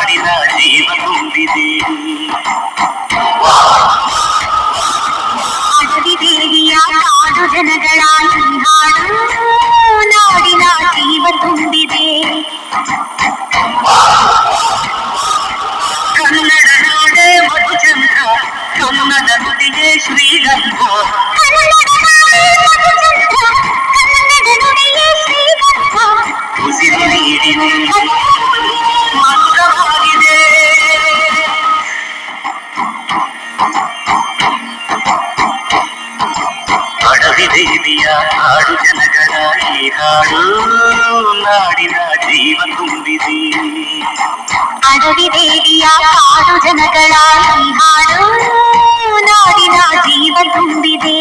ನಾಡಿನ ಜೀವ ತುಂಬಿದೆ. ಅಡವಿ ದೇವಿಯ ಕಾಡು ಜನಗಳ ಈ ಹಾಡು ನಾಡಿನ ಜೀವ ತುಂಬಿದೆ. ಕನ್ನಡ ನಾಡೆ ಮಧುಚಂದ್ರ, ಕನ್ನಡ ನುಡಿಗೆ ಶ್ರೀಗಂಧ. ಉಸಿರು ನೀಡಿದೆ, ಮಧುರವಾಗಿದೆ. ಅಡವಿ ದೇವಿಯ ಹಾಡು ಜನಗಳ ಈ ಹಾಡು ನಾಡಿನ ಜೀವ ತುಂಬಿದೆ. ಅಡವಿ ದೇವಿಯ ಕಾಡು ಜನಗಳ ಈ ಹಾಡು ನಾಡಿನ ಜೀವ ತುಂಬಿದೆ.